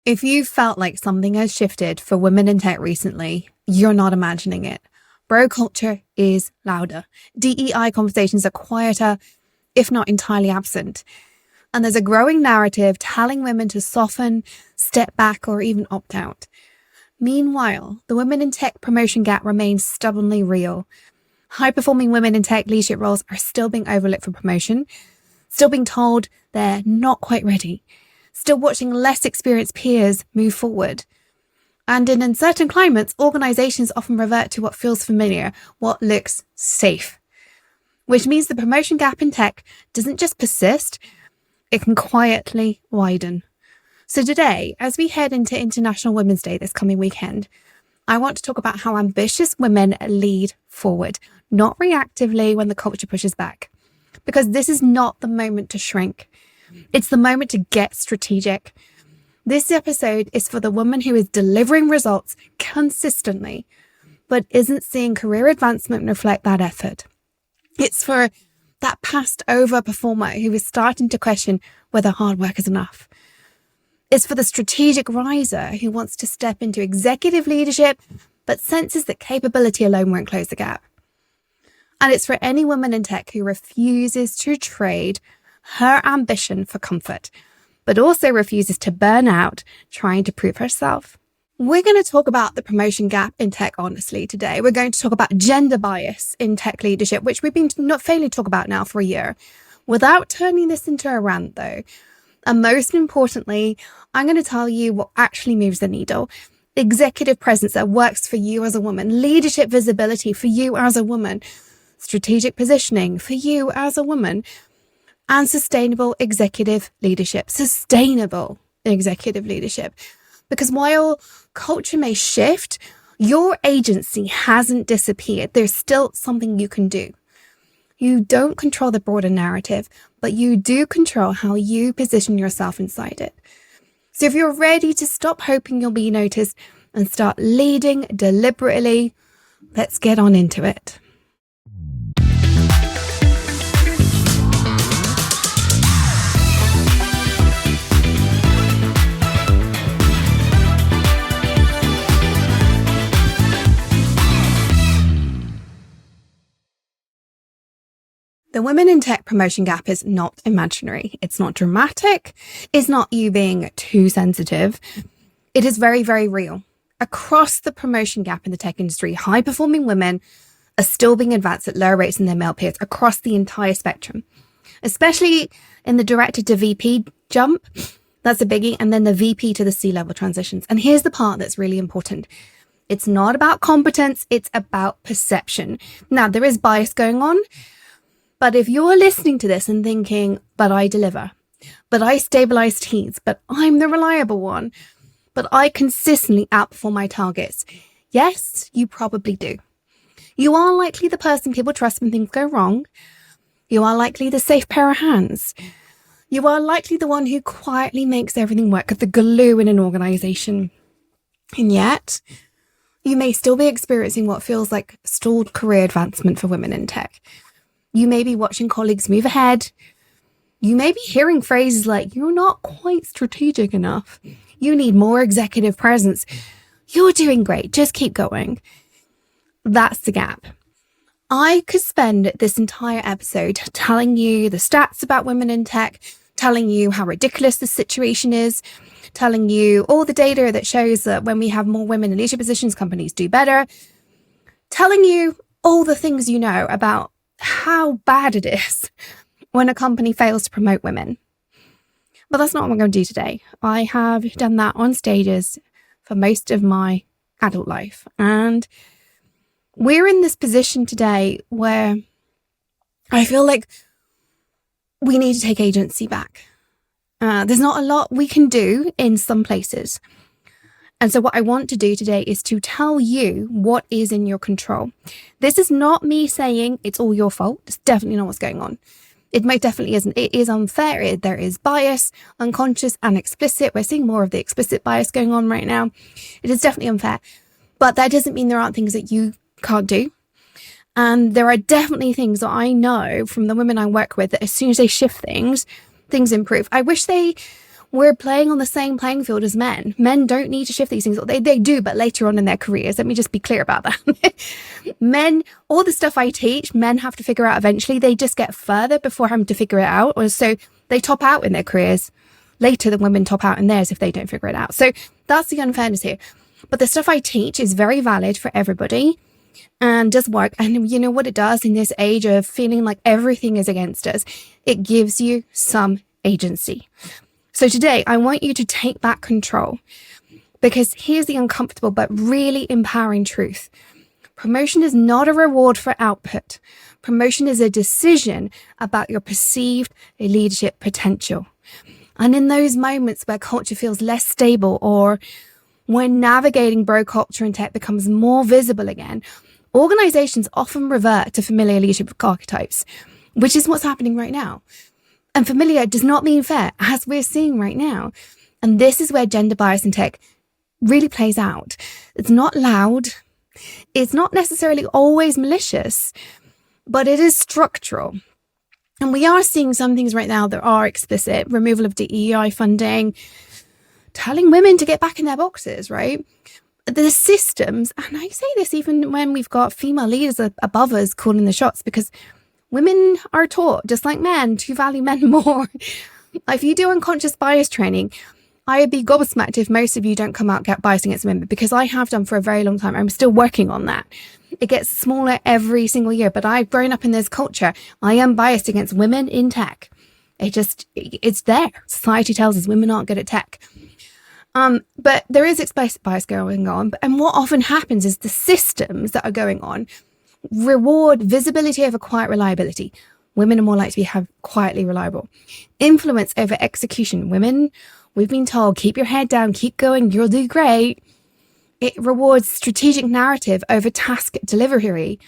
If you felt like something has shifted for women in tech recently, you're not imagining it. Bro culture is louder. DEI conversations are quieter, if not entirely absent. And there's a growing narrative telling women to soften, step back, or even opt out. Meanwhile, the women in tech promotion gap remains stubbornly real. High-performing women in tech leadership roles are still being overlooked for promotion, still being told they're not quite ready, still watching less experienced peers move forward. And in uncertain climates, organizations often revert to what feels familiar, what looks safe. Which means the promotion gap in tech doesn't just persist, it can quietly widen. So today, as we head into International Women's Day this coming weekend, I want to talk about how ambitious women lead forward, not reactively when the culture pushes back. Because this is not the moment to shrink. It's the moment to get strategic. This episode is for the woman who is delivering results consistently, but isn't seeing career advancement reflect that effort. It's for that passed over performer who is starting to question whether hard work is enough. It's for the strategic riser who wants to step into executive leadership, but senses that capability alone won't close the gap. And it's for any woman in tech who refuses to trade her ambition for comfort, but also refuses to burn out trying to prove herself. We're going to talk about the promotion gap in tech honestly today. We're going to talk about gender bias in tech leadership, which we've been not failing to talk about now for a year, without turning this into a rant though. And most importantly, I'm going to tell you what actually moves the needle. Executive presence that works for you as a woman, leadership visibility for you as a woman, strategic positioning for you as a woman, and sustainable executive leadership. Sustainable executive leadership. Because while culture may shift, your agency hasn't disappeared. There's still something you can do. You don't control the broader narrative, but you do control how you position yourself inside it. So if you're ready to stop hoping you'll be noticed and start leading deliberately, let's get on into it. The women in tech promotion gap is not imaginary. It's not dramatic. It's not you being too sensitive. It is very, very real. Across the promotion gap in the tech industry, high-performing women are still being advanced at lower rates than their male peers across the entire spectrum, especially in the director to VP jump. That's a biggie. And then the VP to the C-level transitions. And here's the part that's really important. It's not about competence. It's about perception. Now, there is bias going on. But if you're listening to this and thinking, but I deliver, but I stabilize teams, but I'm the reliable one, but I consistently outperform my targets, yes, you probably do. You are likely the person people trust when things go wrong. You are likely the safe pair of hands. You are likely the one who quietly makes everything work, the glue in an organization. And yet, you may still be experiencing what feels like stalled career advancement for women in tech. You may be watching colleagues move ahead. You may be hearing phrases like, you're not quite strategic enough. You need more executive presence. You're doing great. Just keep going. That's the gap. I could spend this entire episode telling you the stats about women in tech, telling you how ridiculous the situation is, telling you all the data that shows that when we have more women in leadership positions, companies do better, telling you all the things you know about how bad it is when a company fails to promote women. But that's not what I'm going to do today. I have done that on stages for most of my adult life. And we're in this position today where I feel like we need to take agency back. There's not a lot we can do in some places. And so what I want to do today is to tell you what is in your control. This is not me saying it's all your fault. It's definitely not what's going on. It most definitely isn't. It is unfair. There is bias, unconscious and explicit. We're seeing more of the explicit bias going on right now. It is definitely unfair. But that doesn't mean there aren't things that you can't do. And there are definitely things that I know from the women I work with that as soon as they shift things, things improve. I wish they we're playing on the same playing field as men. Men don't need to shift these things. They do, but later on in their careers. Let me just be clear about that. Men, all the stuff I teach, men have to figure out eventually. They just get further before having to figure it out. Or so they top out in their careers later than women top out in theirs if they don't figure it out. So that's the unfairness here. But the stuff I teach is very valid for everybody and does work. And you know what it does in this age of feeling like everything is against us? It gives you some agency. So today, I want you to take back control, because here's the uncomfortable but really empowering truth. Promotion is not a reward for output. Promotion is a decision about your perceived leadership potential. And in those moments where culture feels less stable, or when navigating bro culture in tech becomes more visible again, organizations often revert to familiar leadership archetypes, which is what's happening right now. And familiar does not mean fair, as we're seeing right now. And this is where gender bias in tech really plays out. It's not loud. It's not necessarily always malicious, but it is structural. And we are seeing some things right now that are explicit: removal of DEI funding, telling women to get back in their boxes, right? The systems, and I say this even when we've got female leaders above us calling the shots, because women are taught, just like men, to value men more. If you do unconscious bias training, I would be gobsmacked if most of you don't come out get biased against women, because I have done for a very long time. I'm still working on that. It gets smaller every single year, but I've grown up in this culture. I am biased against women in tech. It's there. Society tells us women aren't good at tech. But there is explicit bias going on. And what often happens is the systems that are going on reward visibility over quiet reliability. Women are more likely to be quietly reliable. Influence over execution. Women, we've been told, keep your head down, keep going, you'll do great. It rewards strategic narrative over task delivery.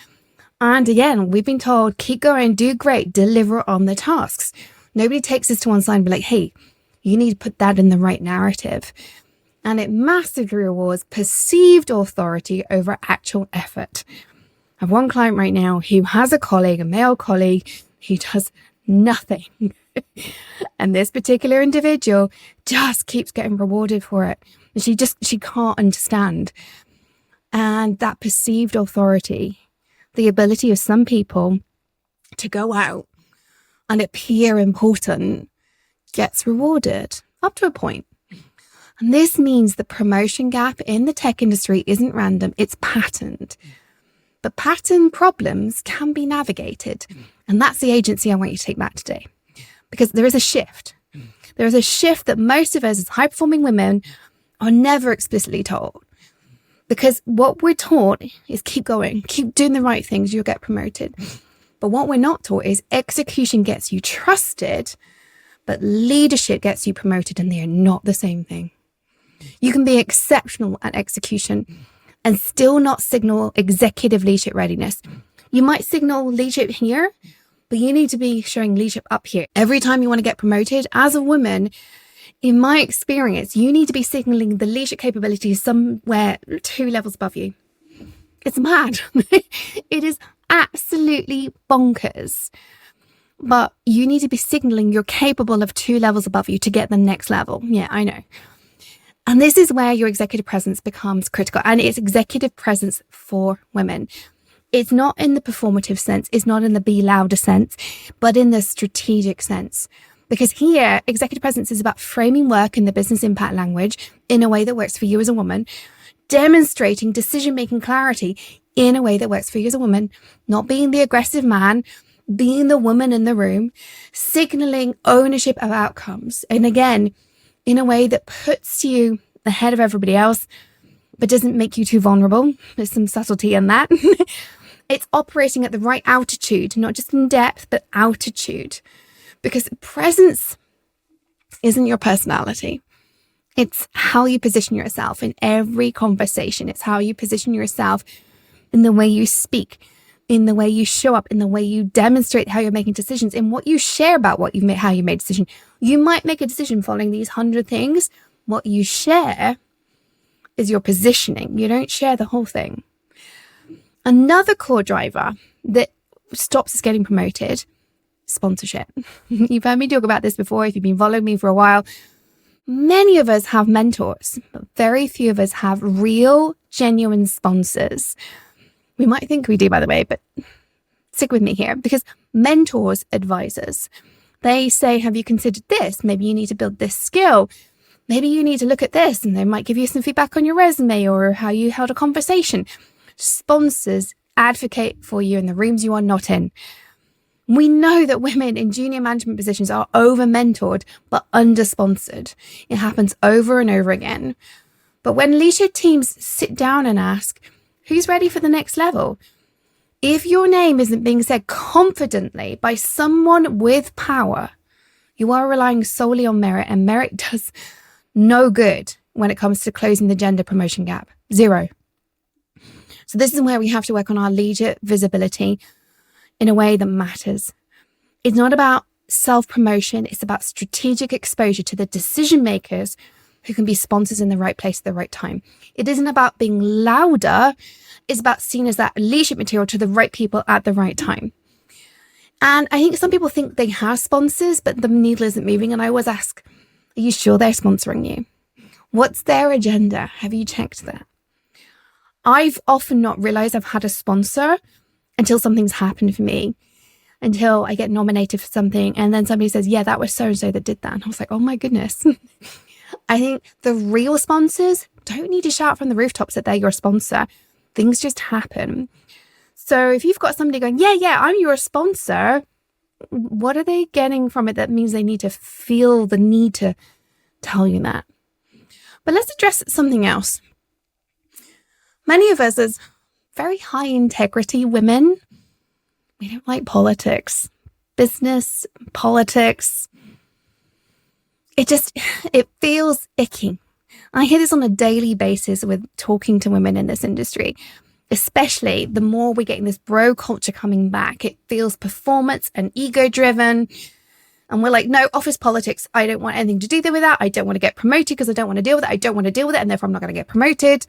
And again, we've been told, keep going, do great, deliver on the tasks. Nobody takes us to one side and be like, hey, you need to put that in the right narrative. And it massively rewards perceived authority over actual effort. I have one client right now who has a male colleague, who does nothing. And this particular individual just keeps getting rewarded for it. And she can't understand. And that perceived authority, the ability of some people to go out and appear important, gets rewarded up to a point. And this means the promotion gap in the tech industry isn't random, it's patterned. But pattern problems can be navigated. And that's the agency I want you to take back today. Because there is a shift. There is a shift that most of us as high-performing women are never explicitly told. Because what we're taught is keep going, keep doing the right things, you'll get promoted. But what we're not taught is execution gets you trusted, but leadership gets you promoted, and they are not the same thing. You can be exceptional at execution and still not signal executive leadership readiness. You might signal leadership here, but you need to be showing leadership up here. Every time you want to get promoted as a woman, in my experience, you need to be signaling the leadership capability somewhere 2 levels above you. It's mad. It is absolutely bonkers. But you need to be signaling you're capable of 2 levels above you to get the next level. Yeah, I know. And this is where your executive presence becomes critical. And it's executive presence for women. It's not in the performative sense. It's not in the be louder sense, but in the strategic sense. Because here, executive presence is about framing work in the business impact language in a way that works for you as a woman, demonstrating decision-making clarity in a way that works for you as a woman, not being the aggressive man, being the woman in the room, signaling ownership of outcomes. And again, in a way that puts you ahead of everybody else, but doesn't make you too vulnerable. There's some subtlety in that. It's operating at the right altitude, not just in depth, but altitude. Because presence isn't your personality. It's how you position yourself in every conversation. It's how you position yourself in the way you speak, in the way you show up, in the way you demonstrate how you're making decisions, in what you share about what you've made, how you made a decision. You might make a decision following these 100 things. What you share is your positioning. You don't share the whole thing. Another core driver that stops us getting promoted, sponsorship. You've heard me talk about this before if you've been following me for a while. Many of us have mentors, but very few of us have real, genuine sponsors. We might think we do, by the way, but stick with me here, because mentors advise us. They say, have you considered this? Maybe you need to build this skill. Maybe you need to look at this, and they might give you some feedback on your resume or how you held a conversation. Sponsors advocate for you in the rooms you are not in. We know that women in junior management positions are over-mentored but under-sponsored. It happens over and over again. But when leadership teams sit down and ask, who's ready for the next level? If your name isn't being said confidently by someone with power, you are relying solely on merit, and merit does no good when it comes to closing the gender promotion gap. Zero. So this is where we have to work on our leadership visibility in a way that matters. It's not about self-promotion. It's about strategic exposure to the decision makers who can be sponsors in the right place at the right time. It isn't about being louder. It's about seen as that leadership material to the right people at the right time. And I think some people think they have sponsors, but the needle isn't moving. And I always ask, are you sure they're sponsoring you? What's their agenda? Have you checked that? I've often not realized I've had a sponsor until something's happened for me, until I get nominated for something. And then somebody says, yeah, that was so-and-so that did that. And I was like, oh my goodness. I think the real sponsors don't need to shout from the rooftops that they're your sponsor. Things just happen. So if you've got somebody going, yeah, I'm your sponsor, what are they getting from it that means they need to feel the need to tell you that? But let's address something else. Many of us as very high integrity women, we don't like politics, business, politics. It feels icky. I hear this on a daily basis with talking to women in this industry, especially the more we're getting this bro culture coming back. It feels performance and ego driven. And we're like, no, office politics. I don't want anything to do with that. I don't want to get promoted because I don't want to deal with it. I don't want to deal with it. And therefore I'm not going to get promoted.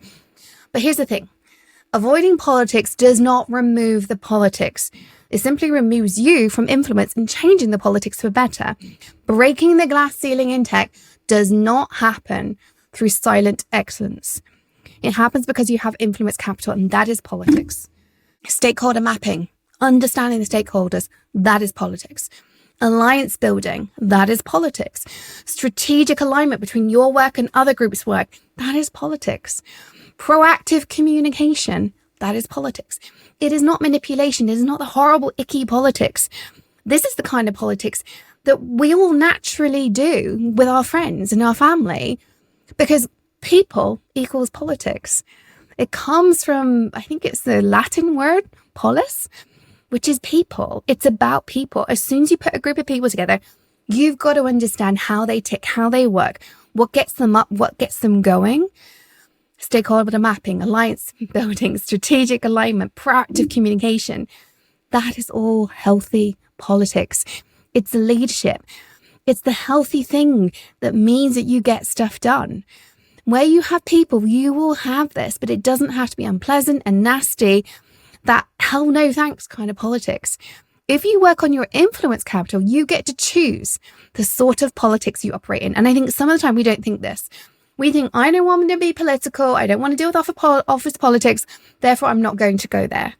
But here's the thing. Avoiding politics does not remove the politics. It simply removes you from influence and changing the politics for better. Breaking the glass ceiling in tech does not happen through silent excellence. It happens because you have influence capital, and that is politics. Stakeholder mapping, understanding the stakeholders, that is politics. Alliance building, that is politics. Strategic alignment between your work and other groups' work, that is politics. Proactive communication, that is politics. It is not manipulation. It is not the horrible, icky politics. This is the kind of politics that we all naturally do with our friends and our family, because people equals politics. It comes from, I think it's the Latin word, polis, which is people. It's about people. As soon as you put a group of people together, you've got to understand how they tick, how they work, what gets them up, what gets them going. Stakeholder mapping, alliance building, strategic alignment, proactive communication. That is all healthy politics. It's leadership. It's the healthy thing that means that you get stuff done. Where you have people, you will have this, but it doesn't have to be unpleasant and nasty. That hell no thanks kind of politics. If you work on your influence capital, you get to choose the sort of politics you operate in. And I think some of the time we don't think this. We think, I don't want to be political. I don't want to deal with office politics. Therefore, I'm not going to go there.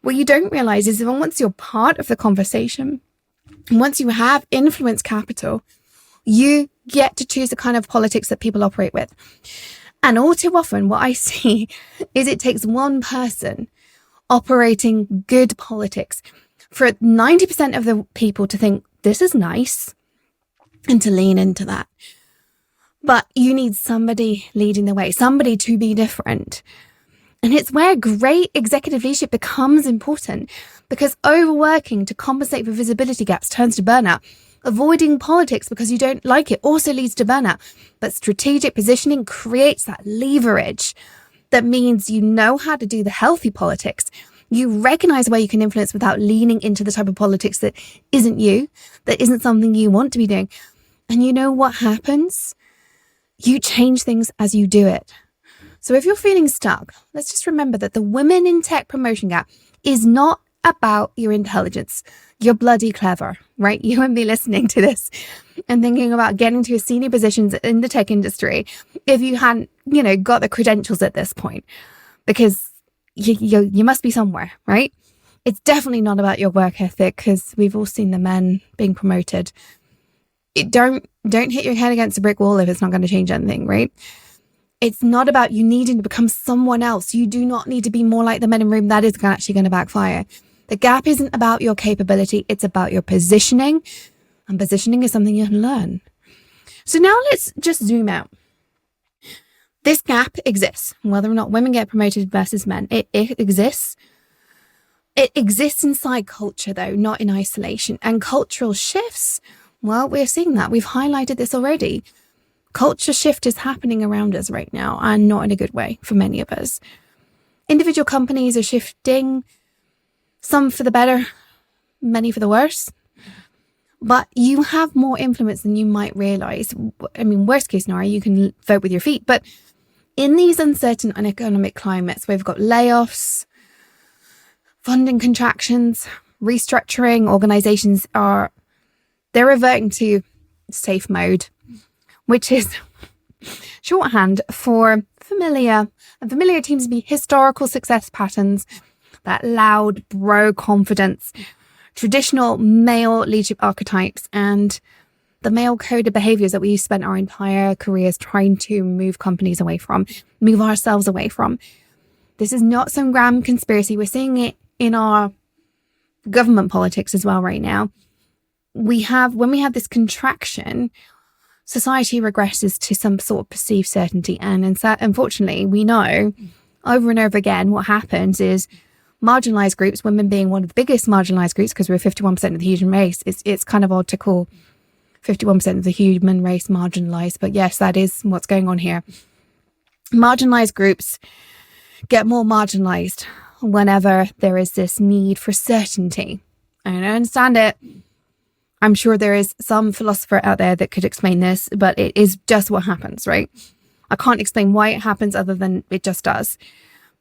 What you don't realize is that once you're part of the conversation, once you have influence capital, you get to choose the kind of politics that people operate with. And all too often, what I see is it takes one person operating good politics for 90% of the people to think, this is nice, and to lean into that. But you need somebody leading the way, somebody to be different. And it's where great executive leadership becomes important, because overworking to compensate for visibility gaps turns to burnout. Avoiding politics because you don't like it also leads to burnout. But strategic positioning creates that leverage that means you know how to do the healthy politics. You recognize where you can influence without leaning into the type of politics that isn't you, that isn't something you want to be doing. And you know what happens? You change things as you do it. So if you're feeling stuck, let's just remember that the women in tech promotion gap is not about your intelligence. You're bloody clever, right? You and me listening to this and thinking about getting to senior positions in the tech industry if you hadn't, got the credentials at this point, because you must be somewhere, right? It's definitely not about your work ethic, because we've all seen the men being promoted. Don't hit your head against a brick wall if it's not going to change anything, right? It's not about you needing to become someone else. You do not need to be more like the men in the room. That is actually going to backfire. The gap isn't about your capability. It's about your positioning. And positioning is something you can learn. So now let's just zoom out. This gap exists. Whether or not women get promoted versus men, it exists. It exists inside culture, though, not in isolation. And cultural shifts, well, we're seeing that. We've highlighted this already. Culture shift is happening around us right now, and not in a good way for many of us. Individual companies are shifting, some for the better, many for the worse. But you have more influence than you might realize. I mean, worst case scenario, you can vote with your feet. But in these uncertain and economic climates, we've got layoffs, funding contractions, restructuring. Organizations they're reverting to safe mode, which is shorthand for familiar. And familiar seems to be historical success patterns, that loud bro confidence, traditional male leadership archetypes, and the male code of behaviors that we spent our entire careers trying to move companies away from, move ourselves away from. This is not some grand conspiracy. We're seeing it in our government politics as well right now. When we have this contraction, society regresses to some sort of perceived certainty. And unfortunately, we know over and over again what happens is marginalized groups, women being one of the biggest marginalized groups, because we're 51% of the human race. It's kind of odd to call 51% of the human race marginalized, but yes, that is what's going on here. Marginalized groups get more marginalized whenever there is this need for certainty. I don't understand it. I'm sure there is some philosopher out there that could explain this, but it is just what happens, right? I can't explain why it happens other than it just does.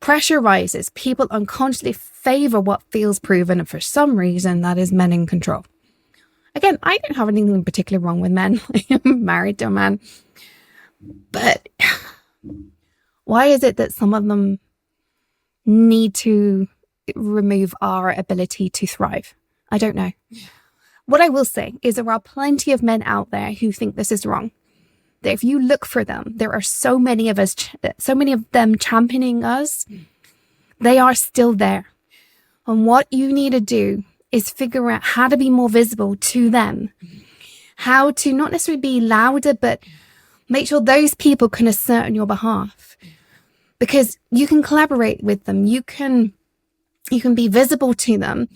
Pressure rises. People unconsciously favor what feels proven, and for some reason, that is men in control. Again, I don't have anything particularly wrong with men. I'm married to a man. But why is it that some of them need to remove our ability to thrive? I don't know. What I will say is there are plenty of men out there who think this is wrong. That if you look for them, there are so many of them championing us. They are still there. And what you need to do is figure out how to be more visible to them. How to not necessarily be louder, but make sure those people can assert on your behalf. Because you can collaborate with them. You can be visible to them.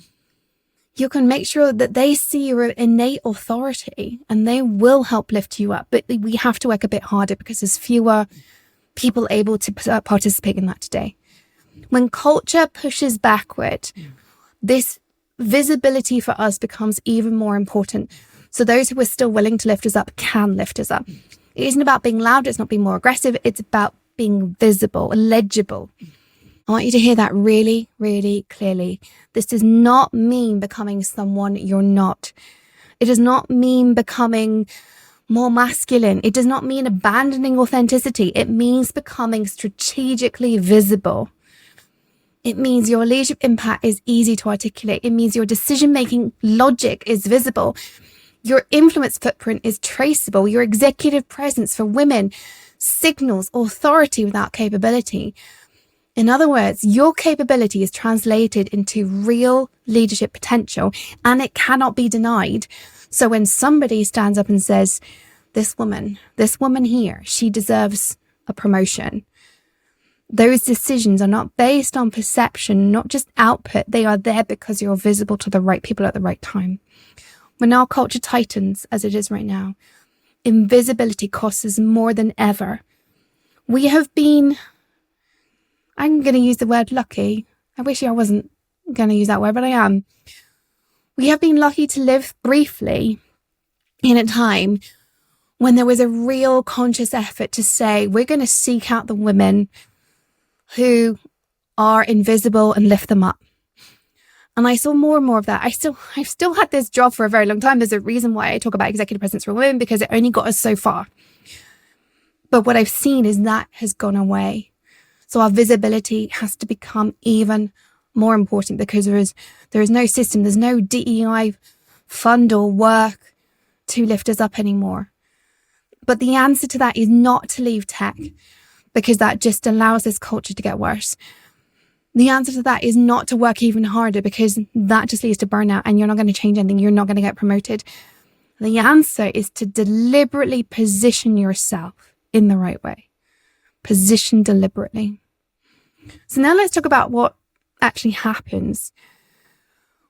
You can make sure that they see your innate authority, and they will help lift you up. But we have to work a bit harder because there's fewer people able to participate in that today. When culture pushes backward, this visibility for us becomes even more important. So those who are still willing to lift us up can lift us up. It isn't about being loud. It's not being more aggressive. It's about being visible, legible. I want you to hear that really, really clearly. This does not mean becoming someone you're not. It does not mean becoming more masculine. It does not mean abandoning authenticity. It means becoming strategically visible. It means your leadership impact is easy to articulate. It means your decision-making logic is visible. Your influence footprint is traceable. Your executive presence for women signals authority without capability. In other words, your capability is translated into real leadership potential, and it cannot be denied. So when somebody stands up and says, this woman here, she deserves a promotion, those decisions are not based on perception, not just output. They are there because you're visible to the right people at the right time. When our culture tightens, as it is right now, invisibility costs us more than ever. We have been, I'm going to use the word lucky. I wish I wasn't going to use that word, but I am. We have been lucky to live briefly in a time when there was a real conscious effort to say, we're going to seek out the women who are invisible and lift them up. And I saw more and more of that. I've still had this job for a very long time. There's a reason why I talk about executive presence for women, because it only got us so far. But what I've seen is that has gone away. So our visibility has to become even more important, because there is no system, there's no DEI fund or work to lift us up anymore. But the answer to that is not to leave tech, because that just allows this culture to get worse. The answer to that is not to work even harder, because that just leads to burnout and you're not going to change anything. You're not going to get promoted. The answer is to deliberately position yourself in the right way. Position deliberately. So now let's talk about what actually happens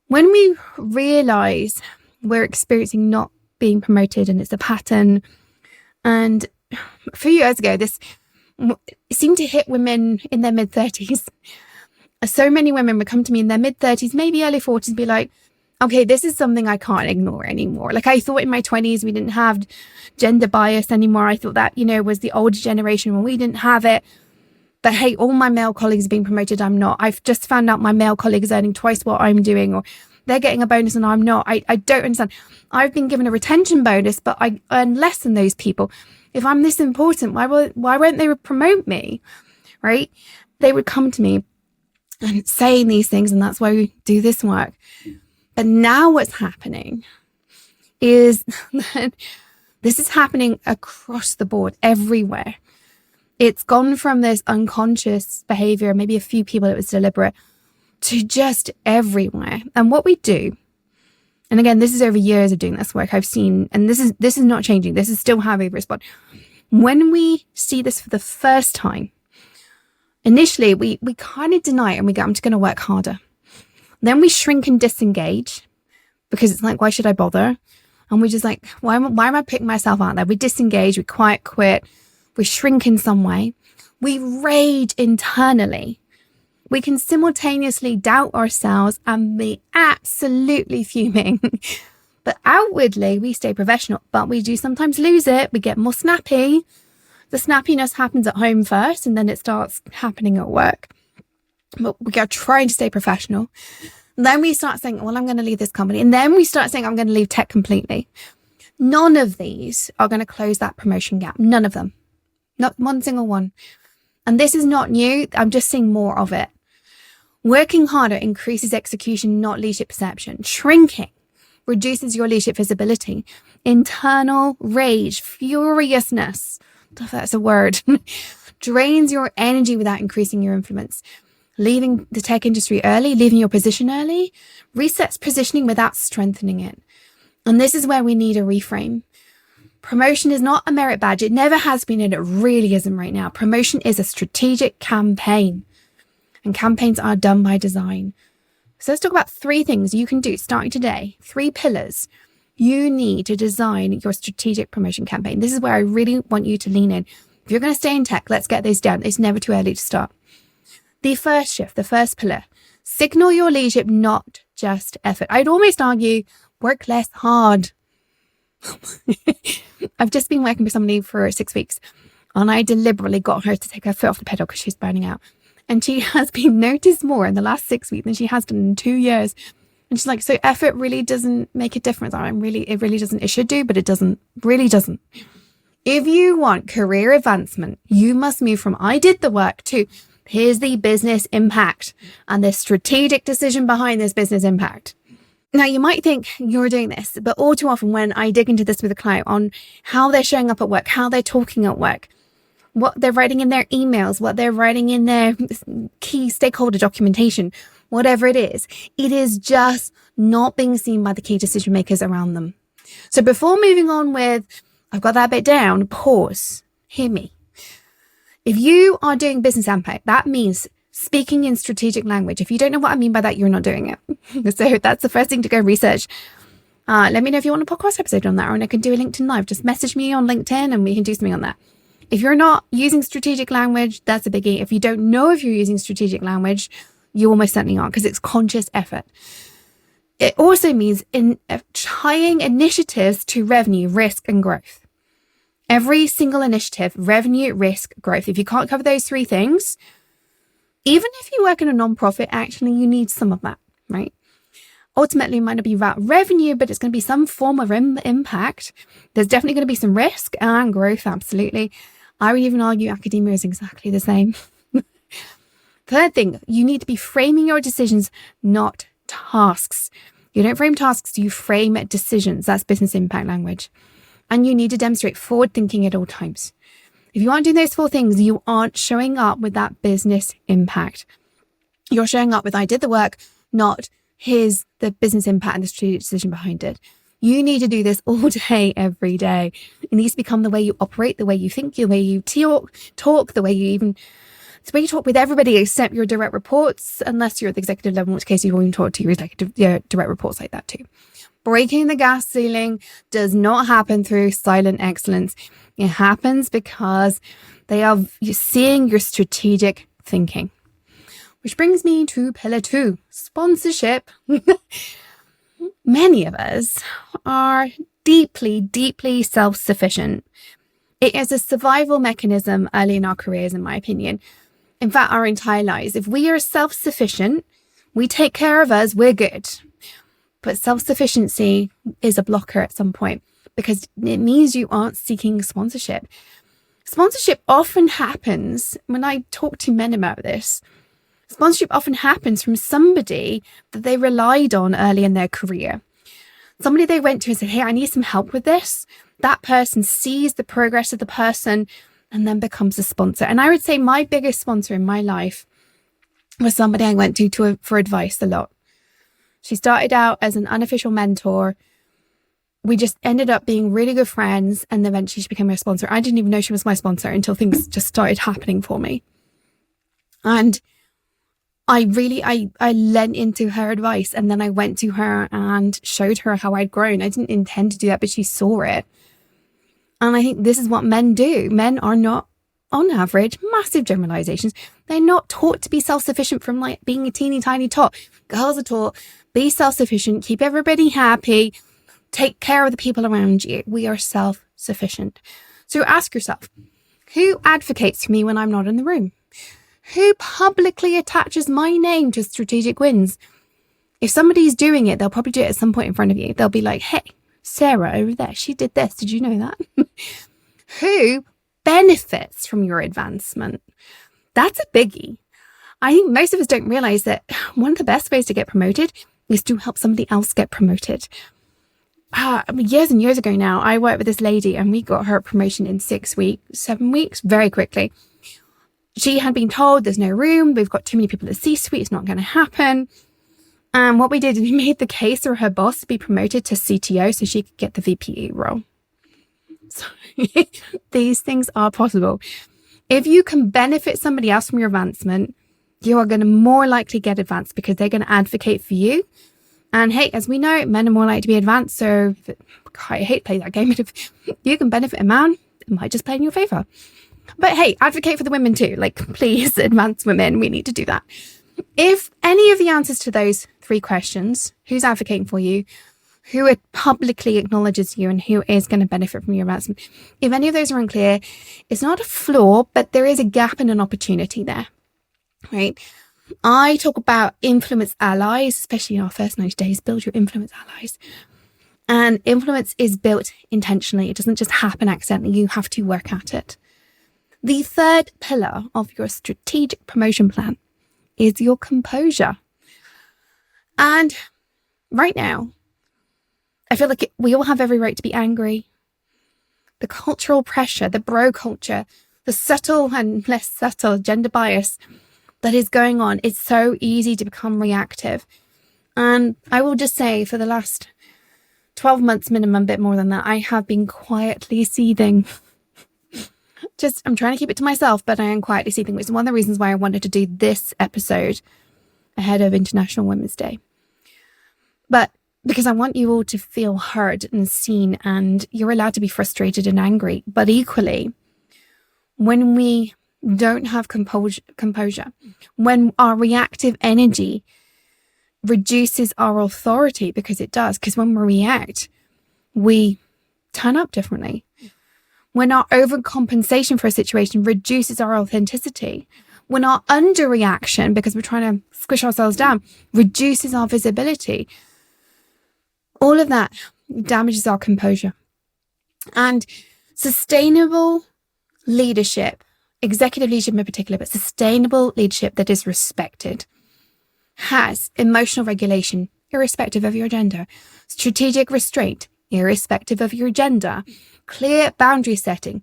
when we realize we're experiencing not being promoted and it's a pattern. And a few years ago, this seemed to hit women in their mid-30s. So many women would come to me in their mid-30s, maybe early 40s, and be like, okay, this is something I can't ignore anymore. Like, I thought in my 20s we didn't have gender bias anymore. I thought that, was the older generation when we didn't have it. But hey, all my male colleagues are being promoted, I'm not. I've just found out my male colleague is earning twice what I'm doing, or they're getting a bonus and I'm not. I don't understand. I've been given a retention bonus, but I earn less than those people. If I'm this important, why won't they promote me? Right? They would come to me and saying these things, and that's why we do this work. But now what's happening is that this is happening across the board, everywhere. It's gone from this unconscious behavior, maybe a few people it was deliberate, to just everywhere. And what we do, and again, this is over years of doing this work, I've seen, and this is not changing. This is still how we respond. When we see this for the first time, initially, we kind of deny it and we go, I'm just going to work harder. Then we shrink and disengage, because it's like, why should I bother? And we're just like, why am I putting myself out there? We disengage, we quiet quit, we shrink in some way. We rage internally. We can simultaneously doubt ourselves and be absolutely fuming. But outwardly, we stay professional, but we do sometimes lose it. We get more snappy. The snappiness happens at home first, and then it starts happening at work. But we are trying to stay professional. And then we start saying, well, I'm going to leave this company. And then we start saying, I'm going to leave tech completely. None of these are going to close that promotion gap. None of them. Not one single one. And this is not new. I'm just seeing more of it. Working harder increases execution, not leadership perception. Shrinking reduces your leadership visibility. Internal rage, furiousness, if that's a word, drains your energy without increasing your influence. Leaving the tech industry early, leaving your position early, resets positioning without strengthening it. And this is where we need a reframe. Promotion is not a merit badge. It never has been, and it really isn't right now. Promotion is a strategic campaign, and campaigns are done by design. So let's talk about 3 things you can do starting today. 3 pillars you need to design your strategic promotion campaign. This is where I really want you to lean in. If you're going to stay in tech, let's get this down. It's never too early to start. The first shift, the first pillar, signal your leadership, not just effort. I'd almost argue work less hard. I've just been working with somebody for 6 weeks, and I deliberately got her to take her foot off the pedal because she's burning out. And she has been noticed more in the last 6 weeks than she has done in 2 years. And she's like, so effort really doesn't make a difference. It really doesn't. It should do, but it really doesn't. If you want career advancement, you must move from I did the work to here's the business impact and the strategic decision behind this business impact. Now, you might think you're doing this, but all too often when I dig into this with a client on how they're showing up at work, how they're talking at work, what they're writing in their emails, what they're writing in their key stakeholder documentation, whatever it is just not being seen by the key decision makers around them. So before moving on with, I've got that bit down, pause, hear me. If you are doing business impact, that means speaking in strategic language. If you don't know what I mean by that, you're not doing it. So that's the first thing to go research. Let me know if you want a podcast episode on that, or I can do a LinkedIn Live. Just message me on LinkedIn and we can do something on that. If you're not using strategic language, that's a biggie. If you don't know if you're using strategic language, you almost certainly aren't, because it's conscious effort. It also means tying initiatives to revenue, risk, and growth. Every single initiative, revenue, risk, growth. If you can't cover those 3 things, even if you work in a nonprofit, actually, you need some of that, right? Ultimately, it might not be about revenue, but it's going to be some form of impact. There's definitely going to be some risk and growth, absolutely. I would even argue academia is exactly the same. Third thing, you need to be framing your decisions, not tasks. You don't frame tasks, you frame decisions. That's business impact language. And you need to demonstrate forward thinking at all times. If you aren't doing those 4 things, you aren't showing up with that business impact. You're showing up with, I did the work, not here's the business impact and the strategic decision behind it. You need to do this all day, every day. It needs to become the way you operate, the way you think, the way you talk, the way you talk with everybody except your direct reports, unless you're at the executive level, in which case you will even talk to your direct reports like that too. Breaking the glass ceiling does not happen through silent excellence. It happens because you're seeing your strategic thinking. Which brings me to pillar 2, sponsorship. Many of us are deeply, deeply self-sufficient. It is a survival mechanism early in our careers, in my opinion. In fact, our entire lives. If we are self-sufficient, we take care of us, we're good. But self-sufficiency is a blocker at some point because it means you aren't seeking sponsorship. Sponsorship often happens, when I talk to men about this, sponsorship often happens from somebody that they relied on early in their career. Somebody they went to and said, hey, I need some help with this. That person sees the progress of the person and then becomes a sponsor. And I would say my biggest sponsor in my life was somebody I went to for advice a lot. She started out as an unofficial mentor. We just ended up being really good friends, and eventually she became my sponsor. I didn't even know she was my sponsor until things just started happening for me. And I lent into her advice, and then I went to her and showed her how I'd grown. I didn't intend to do that, but she saw it. And I think this is what men do. Men are not, on average, massive generalizations. They're not taught to be self-sufficient from like being a teeny tiny tot. Girls are taught, be self-sufficient, keep everybody happy, take care of the people around you. We are self-sufficient. So ask yourself, who advocates for me when I'm not in the room? Who publicly attaches my name to strategic wins? If somebody's doing it, they'll probably do it at some point in front of you. They'll be like, hey, Sarah over there, she did this. Did you know that? Who benefits from your advancement? That's a biggie. I think most of us don't realize that one of the best ways to get promoted is to help somebody else get promoted. Years and years ago now, I worked with this lady and we got her promotion in 7 weeks, very quickly. She had been told there's no room. We've got too many people at the C-suite. It's not going to happen. And what we did is we made the case for her boss to be promoted to CTO so she could get the VP role. So these things are possible. If you can benefit somebody else from your advancement, you are going to more likely get advanced because they're going to advocate for you. And hey, as we know, men are more likely to be advanced. So I hate playing that game, but if you can benefit a man, it might just play in your favor. But hey, advocate for the women too. Like, please advance women. We need to do that. If any of the answers to those 3 questions, who's advocating for you, who publicly acknowledges you, and who is going to benefit from your advancement, if any of those are unclear, it's not a flaw, but there is a gap and an opportunity there, right? I talk about influence allies, especially in our first 90 days, build your influence allies. And influence is built intentionally. It doesn't just happen accidentally. You have to work at it. The third pillar of your strategic promotion plan is your composure. And right now, I feel like we all have every right to be angry. The cultural pressure, the bro culture, the subtle and less subtle gender bias that is going on, it's so easy to become reactive. And I will just say, for the last 12 months minimum, a bit more than that, I have been quietly seething. I'm trying to keep it to myself, but I am quietly seething, which is one of the reasons why I wanted to do this episode ahead of International Women's Day. But because I want you all to feel heard and seen, and you're allowed to be frustrated and angry. But equally, when we don't have composure, when our reactive energy reduces our authority, because it does, because when we react, we turn up differently. When our overcompensation for a situation reduces our authenticity, when our underreaction, because we're trying to squish ourselves down, reduces our visibility, All of that damages our composure. And sustainable leadership, executive leadership in particular, but sustainable leadership that is respected, has emotional regulation, irrespective of your gender, strategic restraint, irrespective of your gender, clear boundary setting,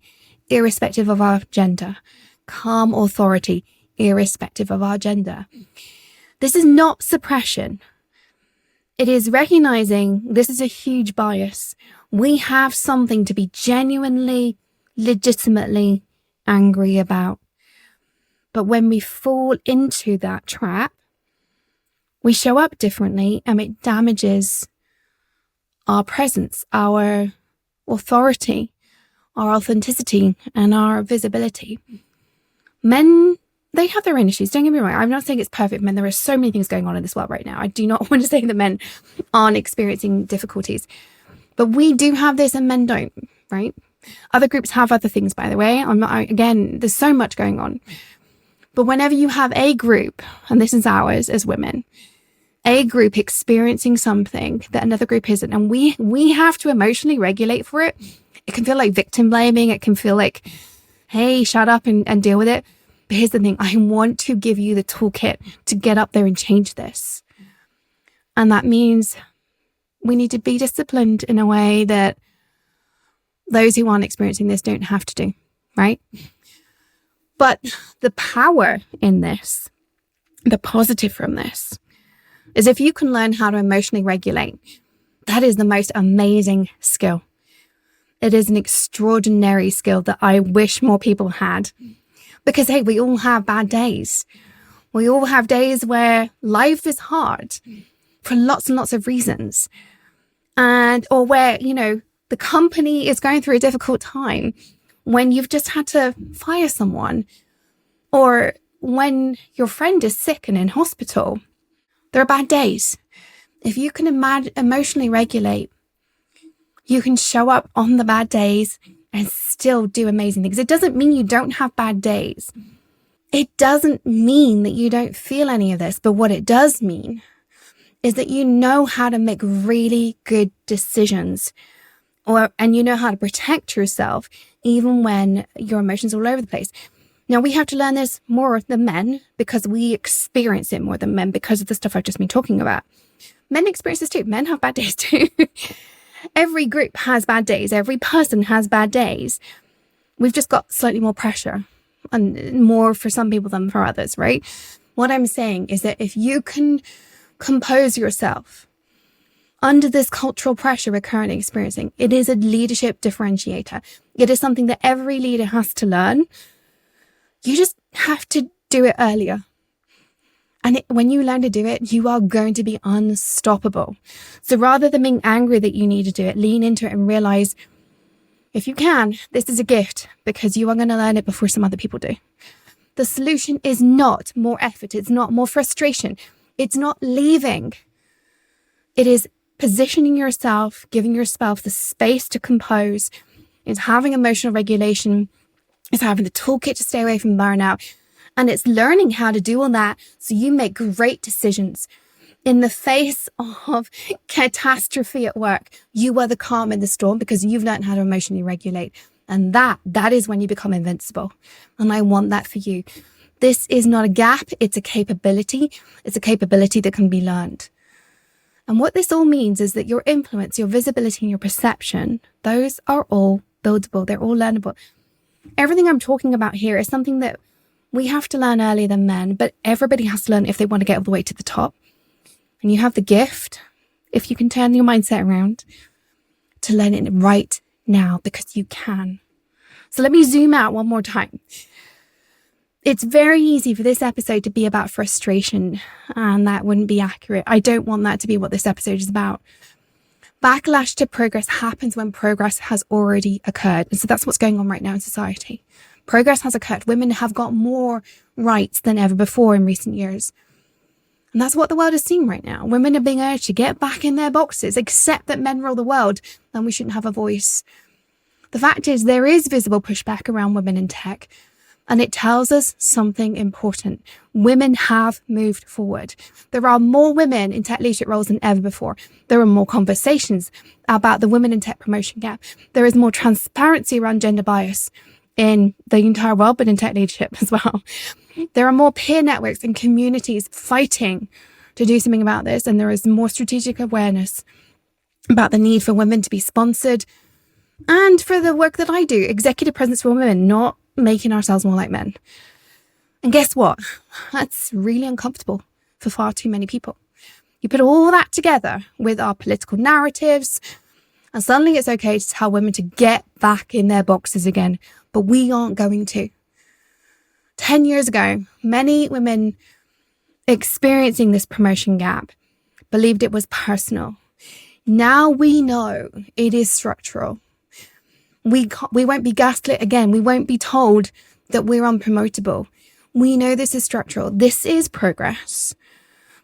irrespective of our gender, calm authority, irrespective of our gender. This is not suppression. It is recognizing this is a huge bias. We have something to be genuinely, legitimately angry about. But when we fall into that trap, we show up differently and it damages our presence, our authority, our authenticity, and our visibility. Men, they have their own issues. Don't get me wrong. I'm not saying it's perfect men. There are so many things going on in this world right now. I do not want to say that men aren't experiencing difficulties. But we do have this and men don't, right? Other groups have other things, by the way. Again, there's so much going on. But whenever you have a group, and this is ours as women, a group experiencing something that another group isn't, and we have to emotionally regulate for it. It can feel like victim blaming. It can feel like, hey, shut up and deal with it. But here's the thing. I want to give you the toolkit to get up there and change this. And that means we need to be disciplined in a way that those who aren't experiencing this don't have to do, right? But the power in this, the positive from this, is if you can learn how to emotionally regulate, that is the most amazing skill. It is an extraordinary skill that I wish more people had. Because, hey, we all have bad days. We all have days where life is hard for lots and lots of reasons. Or where, the company is going through a difficult time, when you've just had to fire someone, or when your friend is sick and in hospital. There are bad days. If you can emotionally regulate, you can show up on the bad days and still do amazing things. It doesn't mean you don't have bad days. It doesn't mean that you don't feel any of this. But what it does mean is that you know how to make really good decisions, and you know how to protect yourself even when your emotions are all over the place. Now, we have to learn this more than men because we experience it more than men because of the stuff I've just been talking about. Men experience this too. Men have bad days too. Every group has bad days. Every person has bad days. We've just got slightly more pressure, and more for some people than for others, right? What I'm saying is that if you can compose yourself under this cultural pressure we're currently experiencing, it is a leadership differentiator. It is something that every leader has to learn. You just have to do it earlier. And when you learn to do it, you are going to be unstoppable. So rather than being angry that you need to do it, lean into it and realize, if you can, this is a gift because you are going to learn it before some other people do. The solution is not more effort. It's not more frustration. It's not leaving. It is positioning yourself, giving yourself the space to compose. It's having emotional regulation. It's having the toolkit to stay away from burnout. And it's learning how to do all that so you make great decisions. In the face of catastrophe at work, you are the calm in the storm because you've learned how to emotionally regulate. And that is when you become invincible. And I want that for you. This is not a gap. It's a capability. It's a capability that can be learned. And what this all means is that your influence, your visibility, and your perception, those are all buildable. They're all learnable. Everything I'm talking about here is something that we have to learn earlier than men, but everybody has to learn if they want to get all the way to the top. And you have the gift, if you can turn your mindset around, to learn it right now because you can. So let me zoom out one more time. It's very easy for this episode to be about frustration, and that wouldn't be accurate. I don't want that to be what this episode is about. Backlash to progress happens when progress has already occurred. And so that's what's going on right now in society. Progress has occurred. Women have got more rights than ever before in recent years. And that's what the world is seeing right now. Women are being urged to get back in their boxes, accept that men rule the world, and we shouldn't have a voice. The fact is, there is visible pushback around women in tech, And it tells us something important. Women have moved forward. There are more women in tech leadership roles than ever before. There are more conversations about the women in tech promotion gap. There is more transparency around gender bias in the entire world, but in tech leadership as well. There are more peer networks and communities fighting to do something about this. And there is more strategic awareness about the need for women to be sponsored. And for the work that I do, executive presence for women, not making ourselves more like men. And guess what? That's really uncomfortable for far too many people. You put all that together with our political narratives, and suddenly it's okay to tell women to get back in their boxes again, but we aren't going to. 10 years ago, many women experiencing this promotion gap believed it was personal. Now we know it is structural. We won't be gaslit again. We won't be told that we're unpromotable. We know this is structural. This is progress.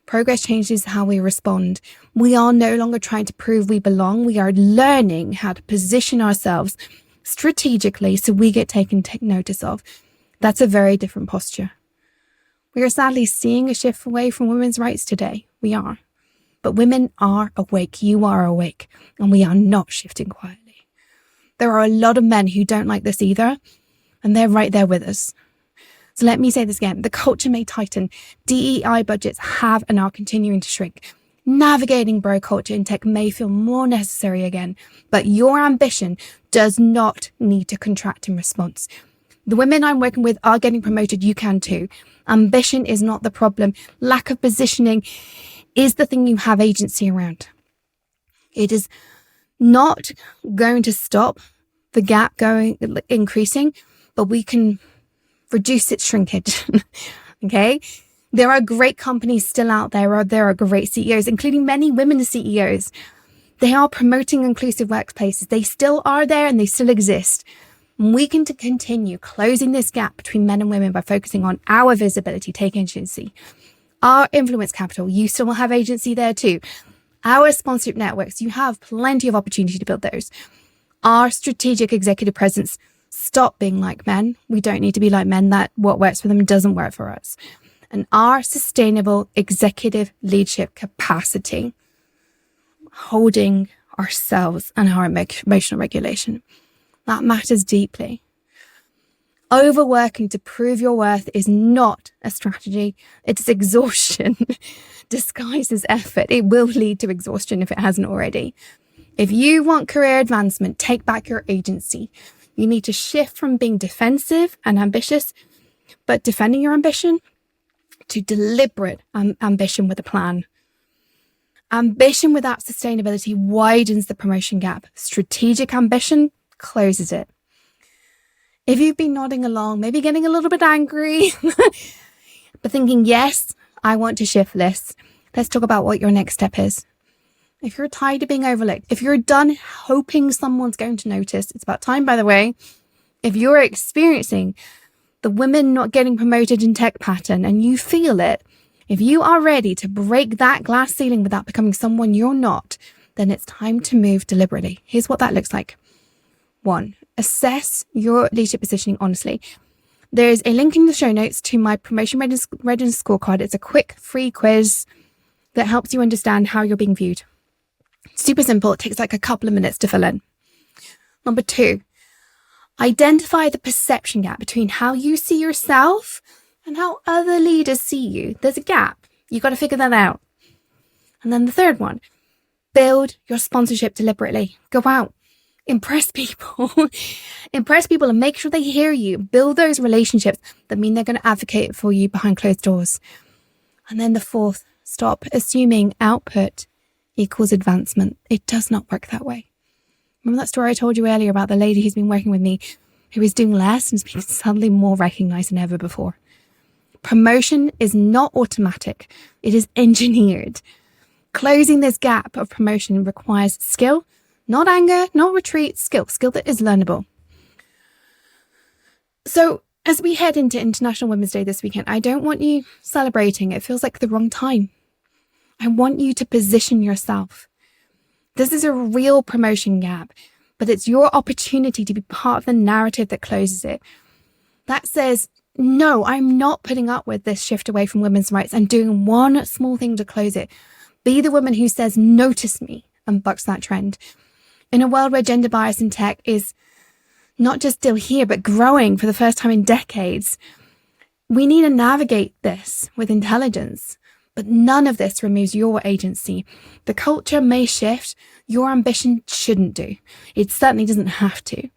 Progress changes how we respond. We are no longer trying to prove we belong. We are learning how to position ourselves strategically so we get taken notice of. That's a very different posture. We are sadly seeing a shift away from women's rights today. We are. But women are awake. You are awake. And we are not shifting quietly. There are a lot of men who don't like this either, and they're right there with us. So let me say this again. The culture may tighten. DEI budgets have and are continuing to shrink. Navigating bro culture in tech may feel more necessary again, but your ambition does not need to contract in response. The women I'm working with are getting promoted. You can too. Ambition is not the problem. Lack of positioning is the thing you have agency around. It is not going to stop the gap increasing, but we can reduce its shrinkage. Okay? There are great companies still out there. There are great CEOs, including many women CEOs. They are promoting inclusive workplaces. They still are there and they still exist. We can continue closing this gap between men and women by focusing on our visibility, taking agency. Our influence capital, you still will have agency there too. Our sponsorship networks, you have plenty of opportunity to build those. Our strategic executive presence, stop being like men. We don't need to be like men. That what works for them doesn't work for us. And our sustainable executive leadership capacity, holding ourselves and our emotional regulation. That matters deeply. Overworking to prove your worth is not a strategy. It's exhaustion disguised as effort. It will lead to exhaustion if it hasn't already. If you want career advancement, take back your agency. You need to shift from being defensive and ambitious, but defending your ambition, to deliberate ambition with a plan. Ambition without sustainability widens the promotion gap. Strategic ambition closes it. If you've been nodding along, maybe getting a little bit angry, but thinking, yes, I want to shift this, let's talk about what your next step is. If you're tired of being overlooked, if you're done hoping someone's going to notice, it's about time, by the way. If you're experiencing the women not getting promoted in tech pattern and you feel it, if you are ready to break that glass ceiling without becoming someone you're not, then it's time to move deliberately. Here's what that looks like. 1, assess your leadership positioning honestly. There's a link in the show notes to my promotion readiness scorecard. It's a quick free quiz that helps you understand how you're being viewed. Super simple. It takes like a couple of minutes to fill in. Number 2, identify the perception gap between how you see yourself and how other leaders see you. There's a gap. You've got to figure that out. And then the third one, build your sponsorship deliberately. Go out. Impress people. Impress people and make sure they hear you. Build those relationships that mean they're going to advocate for you behind closed doors. And then the 4th, stop assuming output equals advancement. It does not work that way. Remember that story I told you earlier about the lady who's been working with me, who is doing less and is being suddenly more recognized than ever before? Promotion is not automatic. It is engineered. Closing this gap of promotion requires skill, not anger, not retreat, skill that is learnable. So as we head into International Women's Day this weekend, I don't want you celebrating. It feels like the wrong time. I want you to position yourself. This is a real promotion gap, but it's your opportunity to be part of the narrative that closes it. that says, no, I'm not putting up with this shift away from women's rights and doing one small thing to close it. Be the woman who says, notice me, and bucks that trend. In a world where gender bias in tech is not just still here, but growing for the first time in decades, we need to navigate this with intelligence. But none of this removes your agency. The culture may shift, your ambition shouldn't do. It certainly doesn't have to. And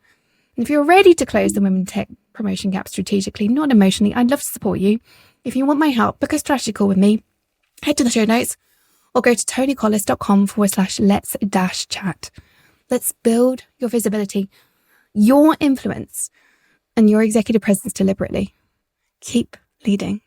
if you're ready to close the women tech promotion gap strategically, not emotionally, I'd love to support you. If you want my help, book a strategy call with me, head to the show notes or go to tonycollis.com/let's-chat. Let's build your visibility, your influence, and your executive presence deliberately. Keep leading.